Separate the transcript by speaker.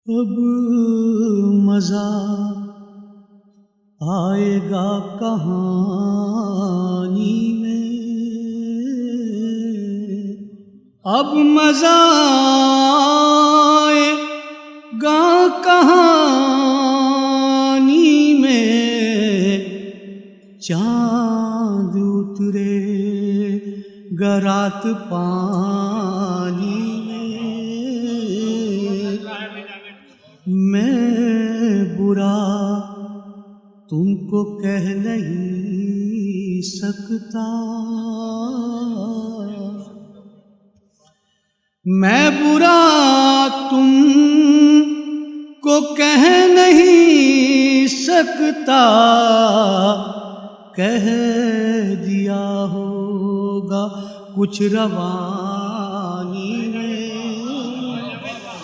Speaker 1: اب مزہ آئے گا کہانی میں، اب مزہ آئے گا کہانی میں، چاند اترے گا رات پانی میں برا تم کو کہہ نہیں سکتا، میں برا تم کو کہہ نہیں سکتا، کہہ دیا ہوگا کچھ رواں